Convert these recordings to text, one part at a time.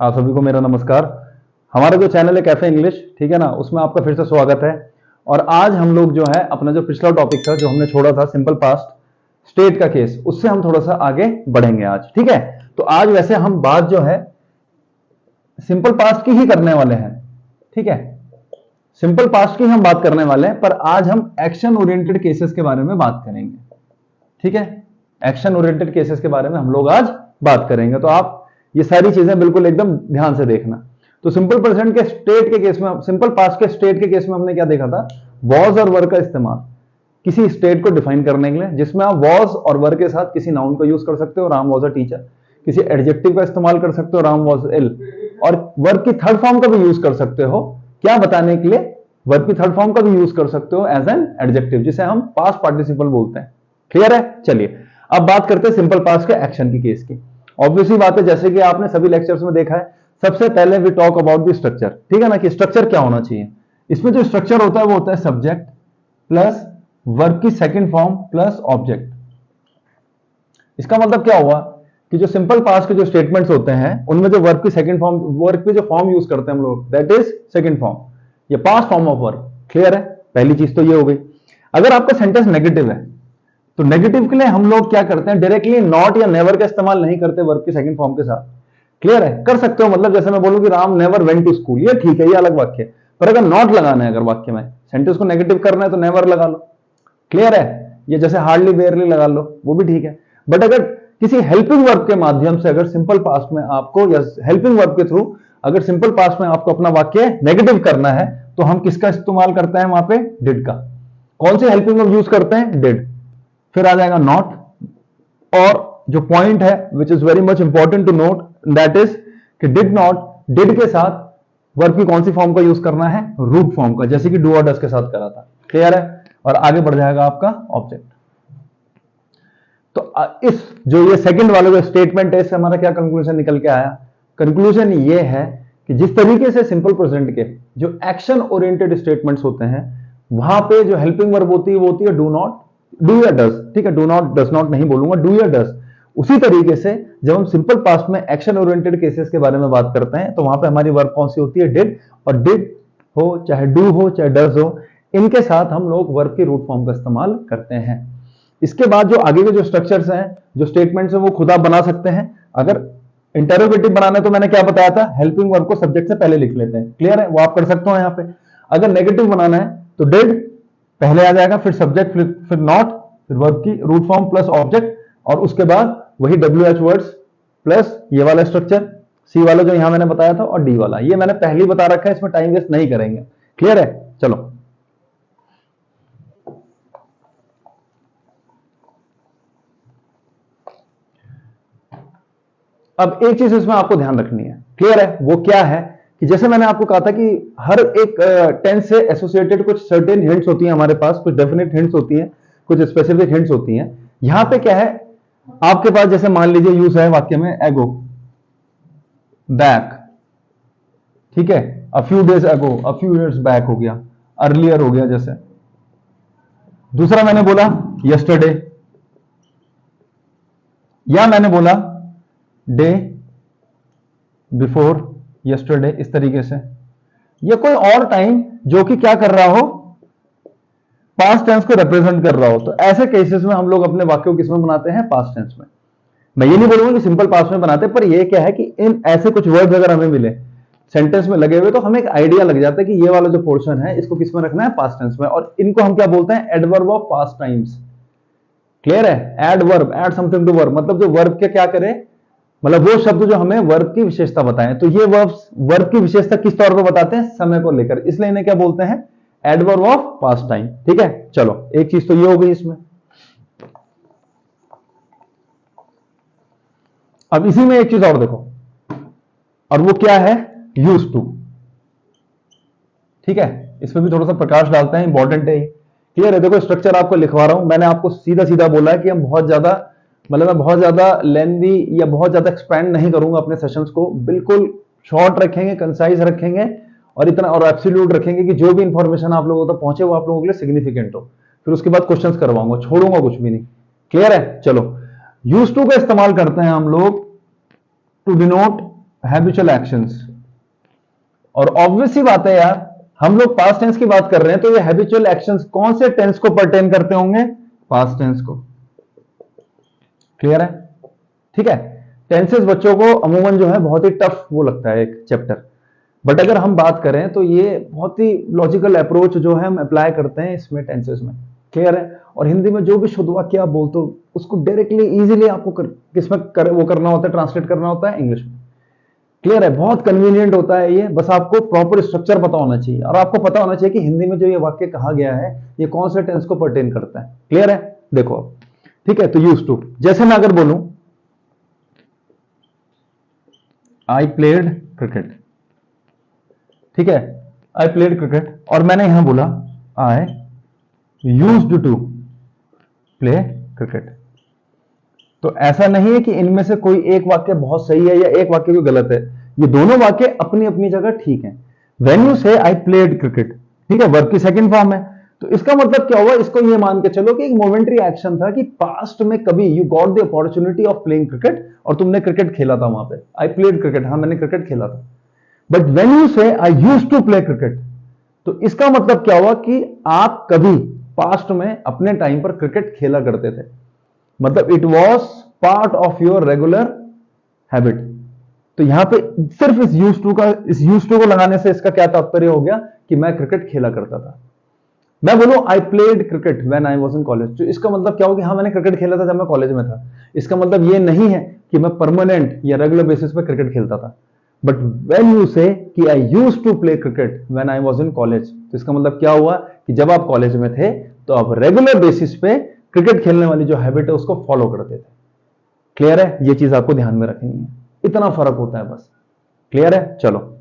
आप सभी को मेरा नमस्कार। हमारा जो चैनल है कैफे इंग्लिश, ठीक है ना, उसमें आपका फिर से स्वागत है। और आज हम लोग जो है अपना जो पिछला टॉपिक था जो हमने छोड़ा था सिंपल पास्ट स्टेट का केस, उससे हम थोड़ा सा आगे बढ़ेंगे आज, ठीक है। तो आज वैसे हम बात जो है सिंपल पास्ट की ही करने वाले हैं, ठीक है। सिंपल पास्ट की हम बात करने वाले हैं, पर आज हम एक्शन ओरिएंटेड केसेस के बारे में बात करेंगे, ठीक है। एक्शन ओरिएंटेड केसेस के बारे में हम लोग आज बात करेंगे, तो आप ये सारी चीजें बिल्कुल एकदम ध्यान से देखना। तो सिंपल प्रेजेंट के स्टेट के केस में, सिंपल पास्ट के स्टेट के केस में हमने क्या देखा था, वॉज और वर का इस्तेमाल किसी स्टेट को डिफाइन करने के लिए, जिसमें आप वॉज और वर के साथ किसी नाउन को यूज कर सकते हो, राम वॉज अ टीचर। किसी एडजेक्टिव का इस्तेमाल कर सकते हो, राम वॉज इल। और वर्ब की थर्ड फॉर्म का भी यूज कर सकते हो, क्या बताने के लिए, वर्ब की थर्ड फॉर्म का भी यूज कर सकते हो एज एन एडजेक्टिव, जिसे हम पास्ट पार्टिसिपल बोलते हैं। क्लियर है? चलिए अब बात करते हैं सिंपल पास्ट के एक्शन की केस की। ऑब्वियसली बात है, जैसे कि आपने सभी लेक्चर्स में देखा है, सबसे पहले we talk about the structure, ठीक है ना, कि स्ट्रक्चर क्या होना चाहिए। इसमें जो स्ट्रक्चर होता है वो होता है सब्जेक्ट प्लस वर्ब की सेकंड फॉर्म प्लस ऑब्जेक्ट। इसका मतलब क्या हुआ कि जो सिंपल पास्ट के जो स्टेटमेंट्स होते हैं उनमें जो वर्ब की सेकंड फॉर्म, वर्ब की जो फॉर्म यूज करते हैं हम लोग, दैट इज सेकंड फॉर्म, ये past form of verb. Clear है? पहली चीज तो ये हो गई। अगर आपका सेंटेंस नेगेटिव है तो नेगेटिव के लिए हम लोग क्या करते हैं, डायरेक्टली नॉट या नेवर का इस्तेमाल नहीं करते वर्ब की सेकंड फॉर्म के साथ। क्लियर है? कर सकते हो, मतलब जैसे मैं बोलूं कि Ram never went to school, ये ठीक है, ये अलग वाक्य है। पर अगर नॉट लगाना है, अगर वाक्य में सेंटेंस को नेगेटिव करना है तो नेवर लगा लो। क्लियर है? ये जैसे हार्डली बेयरली लगा लो, वो भी ठीक है। बट अगर किसी हेल्पिंग वर्ब के माध्यम से, अगर सिंपल पास्ट में आपको या हेल्पिंग वर्ब के थ्रू अगर सिंपल पास्ट में आपको अपना वाक्य नेगेटिव करना है, तो हम किसका इस्तेमाल करते हैं वहां पे? डिड का। कौन सी हेल्पिंग वर्ब यूज करते हैं? डिड। फिर आ जाएगा नॉट, और जो पॉइंट है which is very much important to note, that is कि डिड नॉट, डिड के साथ वर्ब की कौन सी फॉर्म का यूज करना है? रूट फॉर्म का, जैसे कि डू और डस के साथ करा था। क्लियर है? और आगे बढ़ जाएगा आपका ऑब्जेक्ट। तो इस जो ये सेकंड वाला जो स्टेटमेंट है, इससे हमारा क्या कंक्लूजन निकल के आया? कंक्लूजन ये है कि जिस तरीके से सिंपल प्रेजेंट के जो एक्शन ओरिएंटेड स्टेटमेंट्स होते हैं, वहां पे जो हेल्पिंग वर्ब होती है वो होती है डू नॉट, डू या डस, ठीक है, डू नॉट डस नॉट नहीं बोलूंगा, डू या डस। उसी तरीके से जब हम सिंपल पास्ट में एक्शन ओरिएंटेड केसेस के बारे में बात करते हैं, तो वहां पे हमारी वर्ब कौन सी होती है? डिड। और डिड हो चाहे डू हो चाहे डस हो, इनके साथ हम लोग वर्ब की रूट फॉर्म का इस्तेमाल करते हैं। इसके बाद जो आगे के जो स्ट्रक्चर्स हैं, जो स्टेटमेंट्स हैं, वो खुद आप बना सकते हैं। अगर इंटरोगेटिव बनाना है तो मैंने क्या बताया था, हेल्पिंग वर्ब को सब्जेक्ट से पहले लिख लेते हैं। क्लियर है? वो आप कर सकते हो यहाँ पे। अगर नेगेटिव बनाना है तो डिड पहले आ जाएगा, फिर सब्जेक्ट, फिर नॉट, फिर वर्ब की रूट फॉर्म प्लस ऑब्जेक्ट, और उसके बाद वही WH वर्ड्स प्लस ये वाला स्ट्रक्चर, सी वाला जो यहां मैंने बताया था, और डी वाला, ये मैंने पहले ही बता रखा है, इसमें टाइम वेस्ट नहीं करेंगे। क्लियर है? चलो अब एक चीज इसमें आपको ध्यान रखनी है। क्लियर है? वो क्या है कि जैसे मैंने आपको कहा था कि हर एक टेंस से एसोसिएटेड कुछ सर्टेन हिंट्स होती हैं हमारे पास, कुछ डेफिनेट हिंट्स होती हैं, कुछ स्पेसिफिक हिंट्स होती हैं। यहां पे क्या है आपके पास, जैसे मान लीजिए यूज है वाक्य में एगो, बैक, ठीक है, अ फ्यू डेज एगो, अ फ्यू ईयर्स बैक हो गया, अर्लियर हो गया जैसे। दूसरा मैंने बोला यस्टरडे, या मैंने बोला डे बिफोर यस्टरडे, इस तरीके से, या कोई और टाइम जो कि क्या कर रहा हो, पास्ट टेंस को रिप्रेजेंट कर रहा हो। तो ऐसे केसेस में हम लोग अपने वाक्यों को किसमें बनाते हैं? पास्ट टेंस में। मैं ये नहीं बोलूंगा कि सिंपल पास्ट में बनाते, पर ये क्या है कि इन ऐसे कुछ वर्ड्स अगर हमें मिले सेंटेंस में लगे हुए, तो हमें एक आइडिया लग जाता है कि ये वाला जो पोर्शन है इसको किसमें रखना है? पास्ट टेंस में। और इनको हम क्या बोलते हैं? Adverb of past times. Clear है? Ad verb, add something to verb, मतलब जो वर्ब के क्या करे, मतलब वो शब्द जो हमें वर्ब की विशेषता बताएं। तो ये वर्ब की विशेषता किस तौर पर बताते हैं? समय को लेकर, इसलिए इन्हें क्या बोलते हैं? Adverb of past time. ठीक है, चलो एक चीज तो ये हो गई इसमें। अब इसी में एक चीज और देखो, और वो क्या है? Use to. ठीक है, इसमें भी थोड़ा सा प्रकाश डालते हैं, इंपॉर्टेंट है। क्लियर है? देखो स्ट्रक्चर आपको लिखवा रहा हूं, मैंने आपको सीधा सीधा बोला है कि हम बहुत ज्यादा, मतलब मैं बहुत ज्यादा लेंदी या बहुत ज्यादा एक्सपेंड नहीं करूंगा अपने सेशंस को, बिल्कुल शॉर्ट रखेंगे, कंसाइज रखेंगे, और इतना और एब्सोल्यूट रखेंगे कि जो भी इंफॉर्मेशन आप लोगों तक पहुंचे वो आप लोगों के लिए सिग्निफिकेंट हो। फिर उसके बाद क्वेश्चंस करवाऊंगा, छोड़ूंगा कुछ भी नहीं। क्लियर है? चलो, यूज टू का इस्तेमाल करते हैं हम लोग टू डिनोट हैबिचुअल एक्शंस। और ऑब्वियस सी बात है यार, हम लोग पास्ट टेंस की बात कर रहे हैं, तो ये हैबिचुअल एक्शंस कौन से टेंस को परटेन करते होंगे? पास्ट टेंस को। क्लियर है? ठीक है। टेंसेस बच्चों को अमूमन जो है बहुत ही टफ वो लगता है एक चैप्टर, बट अगर हम बात करें तो ये बहुत ही लॉजिकल अप्रोच जो है हम अप्लाई करते हैं इसमें टेंसेस में। क्लियर है? और हिंदी में जो भी शुद्ध वाक्य आप बोलते हो उसको डायरेक्टली इजीली आपको किसमें वो करना होता है, ट्रांसलेट करना होता है इंग्लिश में। क्लियर है? बहुत कन्वीनियंट होता है ये, बस आपको प्रॉपर स्ट्रक्चर पता होना चाहिए और आपको पता होना चाहिए कि हिंदी में जो ये वाक्य कहा गया है ये कौन से टेंस को परटेन करता है। क्लियर है? देखो, ठीक है, तो यूज टू, जैसे मैं अगर बोलूं आई प्लेड क्रिकेट, ठीक है, आई प्लेड क्रिकेट, और मैंने यहां बोला I used to play cricket, तो ऐसा नहीं है कि इनमें से कोई एक वाक्य बहुत सही है या एक वाक्य कोई गलत है, ये दोनों वाक्य अपनी अपनी जगह ठीक है। When you say I played cricket, ठीक है, वर्ब की सेकंड फॉर्म है, तो इसका मतलब क्या हुआ? इसको ये मान के चलो कि एक मोमेंट्री एक्शन था कि पास्ट में कभी you got the opportunity of playing cricket और तुमने क्रिकेट खेला था वहां पे, आई प्लेड क्रिकेट, हाँ मैंने क्रिकेट खेला था। But when you say I used to play cricket, तो इसका मतलब क्या हुआ कि आप कभी पास्ट में अपने टाइम पर क्रिकेट खेला करते थे, मतलब it was part of your regular habit. तो यहां पे सिर्फ इस यूज टू को लगाने से इसका क्या तात्पर्य हो गया कि मैं क्रिकेट खेला करता था। मैं बोलूं I played cricket when I was in college, तो इसका मतलब क्या हो कि हाँ मैंने क्रिकेट खेला था जब मैं कॉलेज में था। इसका मतलब ये नहीं है कि मैं परमानेंट या रेगुलर बेसिस पे क्रिकेट खेलता था। बट व्हेन यू से कि I used to play cricket when I was in college, तो इसका मतलब क्या हुआ कि जब आप कॉलेज में थे तो आप रेगुलर बेसिस पे क्रिकेट खेलने वाली जो हैबिट है उसको फॉलो करते थे। क्लियर है? ये चीज आपको ध्यान में रखनी है, इतना फर्क होता है बस। क्लियर है? चलो,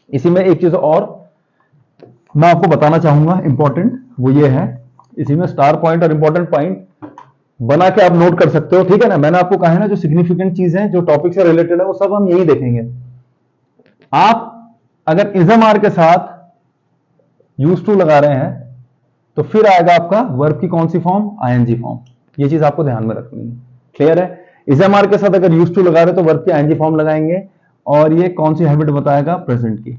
इसी में एक चीज और मैं आपको बताना चाहूंगा इंपॉर्टेंट, वो ये है, इसी में स्टार पॉइंट और इंपॉर्टेंट पॉइंट बना के आप नोट कर सकते हो, ठीक है ना। मैंने आपको कहा है ना, जो सिग्निफिकेंट चीजें जो टॉपिक से रिलेटेड है वो सब हम यही देखेंगे। आप अगर इजम आर के साथ यूज टू लगा रहे हैं तो फिर आएगा आपका वर्ब की कौन सी फॉर्म? ING form. ये चीज आपको ध्यान में रखनी है। क्लियर है? इजम आर के साथ अगर यूज टू लगा रहे तो वर्ब की आईएनजी फॉर्म लगाएंगे, और ये कौन सी हैबिट बताएगा? प्रेजेंट की।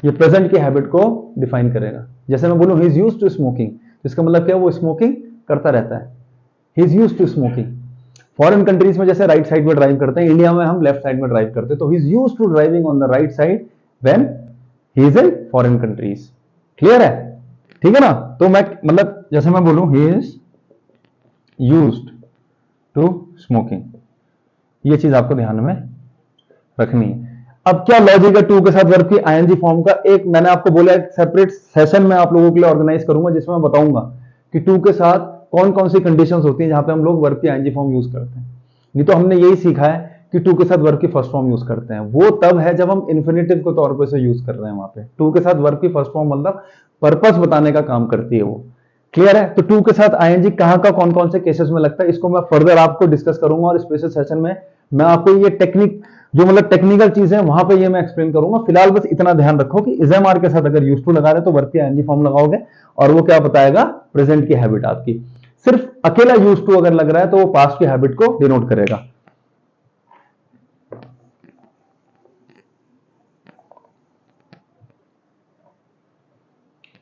ये प्रेजेंट की हैबिट को डिफाइन करेगा। जैसे मैं बोलूं he is used to smoking, तो इसका मतलब क्या है? वो स्मोकिंग करता रहता है, he is used to smoking. Foreign countries में जैसे राइट साइड में ड्राइव करते हैं, इंडिया में हम लेफ्ट साइड में ड्राइव करते हैं, तो he is used to driving on the right side when he is in foreign countries. Clear है? ठीक है ना। तो मैं मतलब जैसे मैं बोलूं he is used to smoking, ये चीज आपको ध्यान में रखनी है। अब क्या लॉजिक है टू के साथ वर्ब की आईएनजी फॉर्म का? एक मैंने आपको बोला एक सेपरेट सेशन में आप लोगों के लिए ऑर्गेनाइज करूंगा जिसमें मैं बताऊंगा कि टू के साथ कौन कौन सी कंडीशंस होती हैं जहां पे हम लोग वर्ब की आईएनजी फॉर्म यूज करते हैं। नहीं तो हमने यही सीखा है कि टू के साथ वर्ब की फर्स्ट फॉर्म यूज करते हैं, वो तब है जब हम इन्फिनेटिव के तौर पर से यूज कर रहे हैं। वहां पे टू के साथ वर्ब की फर्स्ट फॉर्म मतलब पर्पस बताने का काम करती है वो। क्लियर है? तो टू के साथ आईएनजी कहां का कौन कौन से केसेस में लगता है, इसको मैं फर्दर आपको डिस्कस करूंगा, और स्पेशल सेशन में मैं आपको ये टेक्निक जो मतलब टेक्निकल चीजें वहां पे ये मैं एक्सप्लेन करूंगा। फिलहाल बस इतना ध्यान रखो कि इजम आर के साथ अगर यूज टू लगा रहे तो वर्ब की आईएनजी फॉर्म लगाओगे, और वो क्या बताएगा? प्रेजेंट की हैबिट आपकी। सिर्फ अकेला यूज टू अगर लग रहा है तो वो पास्ट की हैबिट को डिनोट करेगा।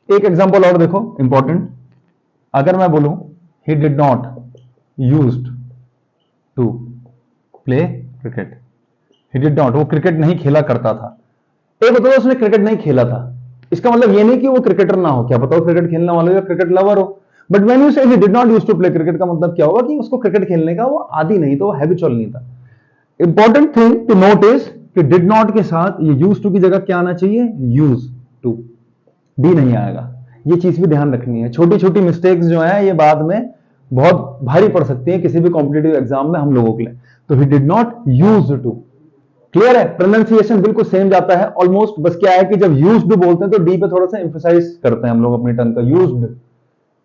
एक एग्जांपल और देखो इंपॉर्टेंट, अगर मैं बोलूं he did not used to play cricket, he did not, वो क्रिकेट नहीं खेला करता था। एक बताओ उसने क्रिकेट नहीं खेला था, इसका मतलब ये नहीं कि वो क्रिकेटर ना हो, क्या पता वो क्रिकेट खेलने वाला हो या क्रिकेट लवर हो। But when you say he did not use to play cricket का मतलब क्या होगा कि उसको क्रिकेट खेलने का वो आदी नहीं था, वो हैबिचुअल नहीं था। Important thing to note is कि डिड नॉट के साथ ये यूज टू की जगह क्या आना चाहिए? यूज टू, डी नहीं आएगा। ये चीज भी ध्यान रखनी है। छोटी छोटी मिस्टेक्स जो है ये बाद में बहुत भारी पड़ सकती है किसी भी कॉम्पिटेटिव एग्जाम में हम लोगों के लिए। तो he did not use to. Clear है? प्रोनाउंसिएशन बिल्कुल सेम जाता है ऑलमोस्ट, बस क्या है कि जब यूज्ड बोलते हैं तो डी पे थोड़ा सा एम्फसाइज करते हैं हम लोग अपनी टंग का, यूज्ड।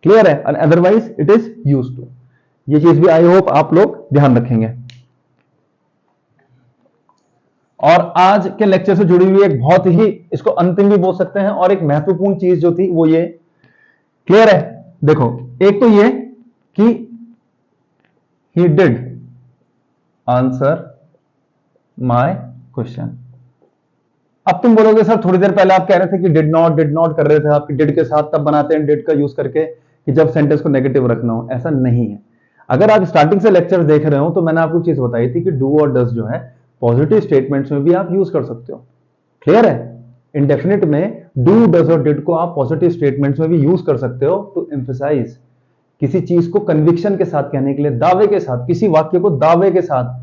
क्लियर है? And otherwise it is used to. ये चीज भी आई होप आप लोग ध्यान रखेंगे। और आज के लेक्चर से जुड़ी हुई एक बहुत ही, इसको अंतिम भी बोल सकते हैं, और एक महत्वपूर्ण चीज जो थी वो ये। क्लियर है? देखो, एक तो ये कि he did answer my question. अब तुम बोलोगे सर थोड़ी देर पहले आप कह रहे थे कि डिड नॉट कर रहे थे, आपकी डिड के साथ तब बनाते हैं डिड का यूज करके कि जब सेंटेंस को नेगेटिव रखना हो। ऐसा नहीं है। अगर आप स्टार्टिंग से लेक्चर देख रहे हो तो मैंने आपको चीज बताई थी कि डू और डज जो है पॉजिटिव स्टेटमेंट्स में भी आप यूज कर सकते हो। क्लियर है? इंडेफिनिट में डू डज और डिड को आप पॉजिटिव स्टेटमेंट्स में भी यूज कर सकते हो टू एम्फसाइज, किसी चीज को कन्विक्शन के साथ कहने के लिए, दावे के साथ, किसी वाक्य को दावे के साथ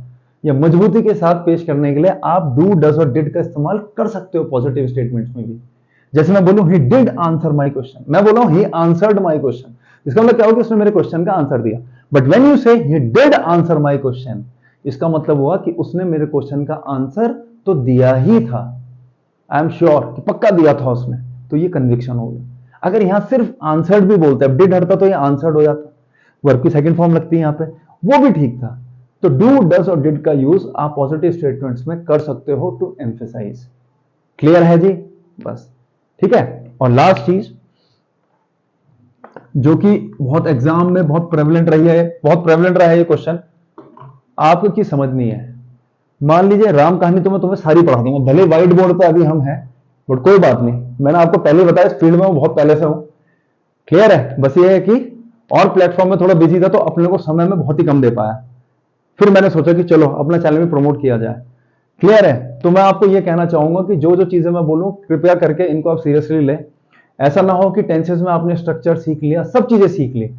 या मजबूती के साथ पेश करने के लिए आप डू डज और डिड का इस्तेमाल कर सकते हो पॉजिटिव स्टेटमेंट्स में भी। जैसे मैं बोलूं he did answer my question, मैं बोला हूं ही आंसर्ड माय क्वेश्चन, इसका मतलब क्या हो कि उसने मेरे क्वेश्चन का आंसर दिया। But when you say he did answer my question, इसका मतलब हुआ कि उसने मेरे क्वेश्चन का आंसर तो दिया ही था, आई एम श्योर कि पक्का दिया था उसने, तो ये कन्विक्शन हो गया। अगर यहां सिर्फ आंसर्ड भी बोलता है, डिड हटता तो ये आंसर्ड हो जाता, वर्ब की सेकंड फॉर्म लगती है यहां पे, वो भी ठीक था। तो डू डज और डिड का यूज आप पॉजिटिव स्टेटमेंट्स में कर सकते हो टू एम्फसाइज। क्लियर है जी? बस ठीक है। और लास्ट चीज जो कि बहुत एग्जाम में बहुत प्रेवलेंट रही है, बहुत प्रेवलेंट रहा है ये क्वेश्चन, आपको की समझनी है। मान लीजिए राम कहानी तो मैं तुम्हें सारी पढ़ा दूंगा, भले व्हाइट बोर्ड पे अभी हम हैं, बट कोई बात नहीं, मैंने आपको पहले बताया इस फील्ड में मैं बहुत पहले से हूं। क्लियर है? बस ये है कि और प्लेटफॉर्म में थोड़ा बिजी था तो अपने को समय में बहुत ही कम दे पाया, फिर मैंने सोचा कि चलो अपना चैनल में प्रमोट किया जाए। क्लियर है? तो मैं आपको यह कहना चाहूंगा कि जो जो चीजें मैं बोलूं कृपया करके इनको आप सीरियसली लें। ऐसा ना हो कि टेंसेस में आपने स्ट्रक्चर सीख लिया, सब चीजें सीख ली,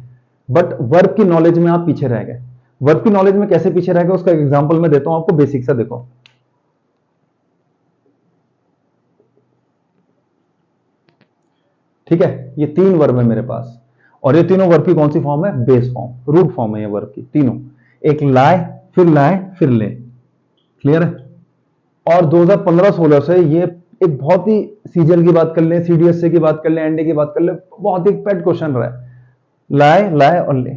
बट वर्ब की नॉलेज में आप पीछे रह गए। वर्ब की नॉलेज में कैसे पीछे रह गए उसका एग्जाम्पल मैं देता हूं आपको, बेसिक सा देखो। ठीक है, ये 3 वर्ब है मेरे पास और ये तीनों वर्ब की कौन सी फॉर्म है? बेस फॉर्म, रूट फॉर्म है ये वर्ब की तीनों। एक लाए, फिर ले। क्लियर है? और 2015-16 से ये एक बहुत ही सीजीएल की बात कर लें, सीडीएसए की बात कर लें, एनडीए की बात कर लें, बहुत ही पेट क्वेश्चन रहा है, लाए और ले।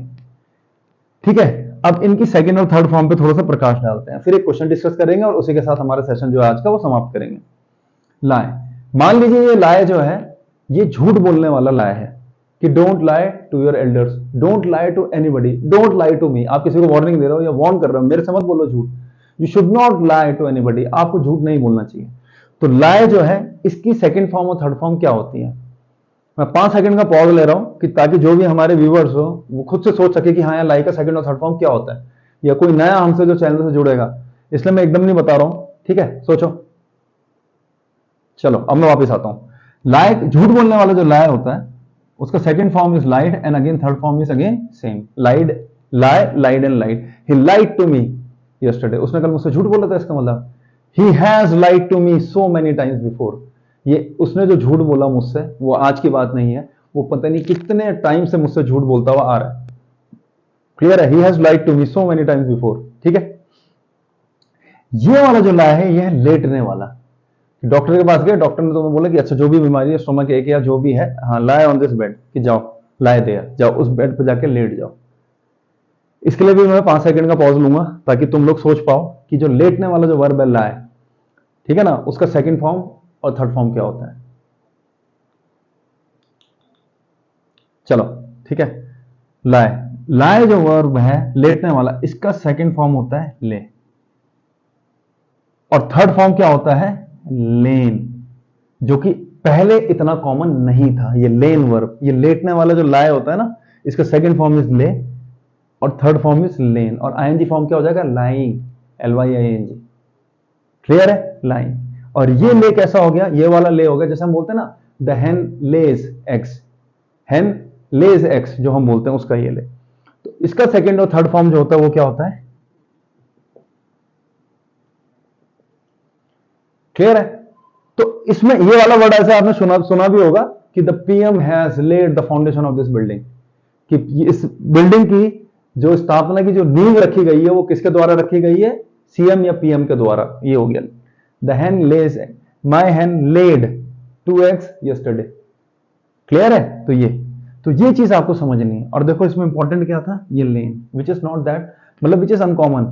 ठीक है, अब इनकी सेकंड और थर्ड फॉर्म पे थोड़ा सा प्रकाश डालते हैं, फिर एक क्वेश्चन डिस्कस करेंगे और उसी के साथ हमारा सेशन जो है आज का वो समाप्त करेंगे। लाए, मान लीजिए ये लाए जो है ये झूठ बोलने वाला लाए है कि don't lie to your elders, don't lie to anybody, don't lie to me. आप किसी को वार्निंग दे रहे हो या वार्न कर रहे हो, मेरे से मत बोलो झूठ, you should not lie to anybody, आपको झूठ नहीं बोलना चाहिए। तो लाई जो है इसकी सेकंड फॉर्म और थर्ड फॉर्म क्या होती है? मैं 5 सेकंड का पॉज ले रहा हूं कि ताकि जो भी हमारे व्यूअर्स हो वो खुद से सोच सके कि हाँ यार लाई का सेकंड और थर्ड फॉर्म क्या होता है, या कोई नया हमसे जो चैनल से जुड़ेगा, इसलिए मैं एकदम नहीं बता रहा हूं। ठीक है, सोचो। चलो अब मैं वापस आता हूं। लाई, झूठ बोलने वाला जो लाई होता है उसका second form is lied and again third form is again same, lied, lied and lied. He lied to me yesterday, उसने कल मुझसे झूठ बोला था, इसका मतलब he has lied to me so many times before, ये उसने जो झूठ बोला मुझसे वो आज की बात नहीं है, वो पता नहीं कितने टाइम से मुझसे झूठ बोलता हुआ आ रहा है। क्लियर है? He has lied to me so many times before. ठीक है, ये वाला जो लाई है ये है लेटने वाला। डॉक्टर के पास गए, डॉक्टर ने तुम्हें बोला कि अच्छा जो भी बीमारी है, स्टोमक एक या जो भी है, हाँ लाई ऑन दिस बेड, कि जाओ लाए दे, जाओ उस बेड पर जाके लेट जाओ। इसके लिए भी मैं 5 सेकंड का पॉज लूंगा ताकि तुम लोग सोच पाओ कि जो लेटने वाला जो वर्ब है लाए, ठीक है ना, उसका सेकंड फॉर्म और थर्ड फॉर्म क्या होता है। चलो ठीक है, लाए, लाए जो वर्ब है लेटने वाला, इसका सेकंड फॉर्म होता है ले, और थर्ड फॉर्म क्या होता है? लेन, जो कि पहले इतना कॉमन नहीं था। ये लेन वर्ब, ये लेटने वाला जो लाए होता है ना, इसका सेकंड फॉर्म इज ले और थर्ड फॉर्म इज लेन, और आईएनजी फॉर्म क्या हो जाएगा? Lying, LYING। क्लियर है? लाइंग। और ये ले कैसा हो गया? ये वाला ले हो गया जैसे हम बोलते हैं ना द हेन लेज एग्स, हेन लेज एग्स जो हम बोलते हैं उसका ये ले। तो इसका सेकंड और थर्ड फॉर्म जो होता है वो क्या होता है? क्लियर है? तो इसमें ये वाला वर्ड ऐसे आपने सुना भी होगा कि the PM has lead the foundation of this building, कि इस बिल्डिंग की जो स्थापना की जो नींव रखी गई है वो किसके द्वारा रखी गई है? सीएम या पीएम के द्वारा। ये हो गया the hen lays, my hen laid 2 eggs yesterday. Clear है? तो ये चीज आपको समझनी है। और देखो इसमें इंपॉर्टेंट क्या था? ये लेन, विच इज नॉट दैट, मतलब विच इज अनकॉमन,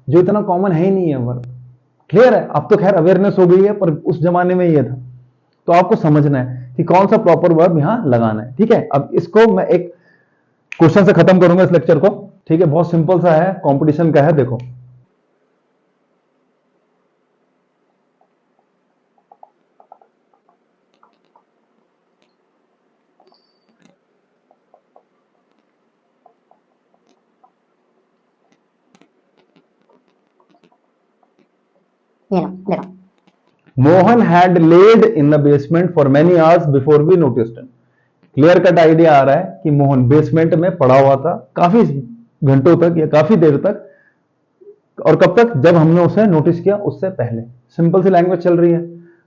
जो इतना कॉमन है ही नहीं है वर्ब। क्लियर है? अब तो खैर अवेयरनेस हो गई है, पर उस जमाने में ये था। तो आपको समझना है कि कौन सा प्रॉपर वर्ब यहां लगाना है। ठीक है, अब इसको मैं एक क्वेश्चन से खत्म करूंगा इस लेक्चर को। ठीक है, बहुत सिंपल सा है, कंपटीशन का है। देखो ये लो देखो, Mohan had laid in the basement for many hours before we noticed him. Clear cut idea आ रहा है कि मोहन बेसमेंट में पड़ा हुआ था काफी घंटों तक या काफी देर तक, और कब तक, जब हमने उसे नोटिस किया उससे पहले। सिंपल सी लैंग्वेज चल रही है।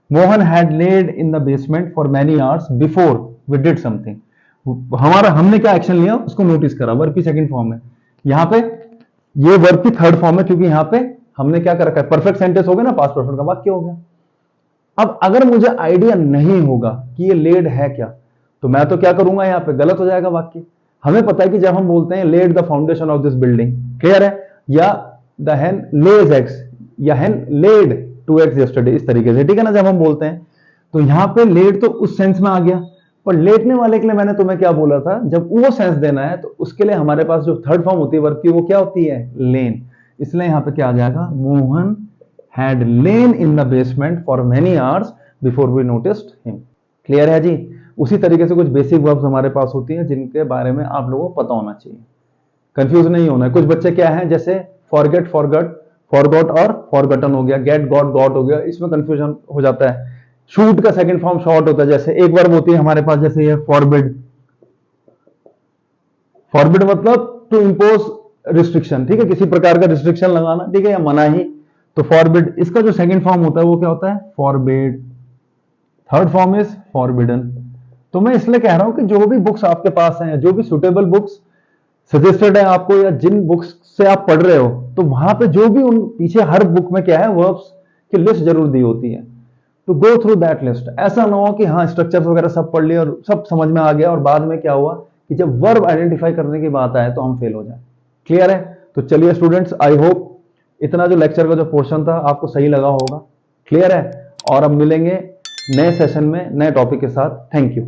Mohan had laid in the basement for many hours before we did something. हमने क्या एक्शन लिया, उसको नोटिस करा। वर्ब की सेकंड फॉर्म है यहां पे, ये वर्ब की थर्ड फॉर्म है, क्योंकि यहां पे हमने क्या कर रखा है, परफेक्ट सेंटेंस हो गया ना, पास्ट परफेक्ट का वाक्य हो गया। अब अगर मुझे आइडिया नहीं होगा कि ये लेड है क्या, तो मैं तो क्या करूंगा, यहां पे गलत हो जाएगा वाक्य। हमें पता है कि जब हम बोलते हैं laid the foundation of this building, clear है, या द hen lays eggs, या hen laid 2 eggs yesterday, इस तरीके से, ठीक है ना, जब हम बोलते हैं तो यहां पे लेड तो उस सेंस में आ गया, पर लेटने वाले के लिए मैंने तुम्हें क्या बोला था, जब वो सेंस देना है तो उसके लिए हमारे पास जो थर्ड फॉर्म होती है वर्ब की, वो क्या होती है, लेन। इसलिए यहां पे क्या आ जाएगा, Mohan had lain in the basement for many hours before we noticed him. Clear है जी। उसी तरीके से कुछ बेसिक वर्ब्स हमारे पास होती हैं जिनके बारे में आप लोगों को पता होना चाहिए, कंफ्यूज नहीं होना है। कुछ बच्चे क्या हैं, जैसे फॉरगेट, फॉरगॉट, फॉरगॉट और फॉरगटन हो गया, गेट, गॉट, गॉट हो गया, इसमें कंफ्यूजन हो जाता है। शूट का सेकंड फॉर्म शॉर्ट होता है, जैसे एक वर्ब होती है हमारे पास, जैसे ये फॉरबिड। फॉरबिड मतलब टू इंपोज रिस्ट्रिक्शन, ठीक है, किसी प्रकार का रिस्ट्रिक्शन लगाना, ठीक है, या मनाही। तो फॉरबिड, इसका जो सेकंड फॉर्म होता है वो क्या होता है, forbid. Third form is forbidden. तो मैं इसलिए कह रहा हूं कि जो भी बुक्स आपके पास हैं, जो भी सुटेबल बुक्स सजेस्टेड है आपको, या जिन बुक्स से आप पढ़ रहे हो, तो वहां पे जो भी उन पीछे हर बुक में क्या है, वर्ब्स की लिस्ट जरूर दी होती है। तो गो थ्रू दैट लिस्ट। ऐसा ना हो कि हाँ स्ट्रक्चर्स वगैरह सब पढ़ लिए और सब समझ में आ गया, और बाद में क्या हुआ कि जब वर्ब आइडेंटिफाई करने की बात आए तो हम फेल हो जाए। क्लियर है। तो चलिए स्टूडेंट्स, आई होप इतना जो लेक्चर का जो पोर्शन था आपको सही लगा होगा। क्लियर है। और अब मिलेंगे नए सेशन में नए टॉपिक के साथ। Thank you.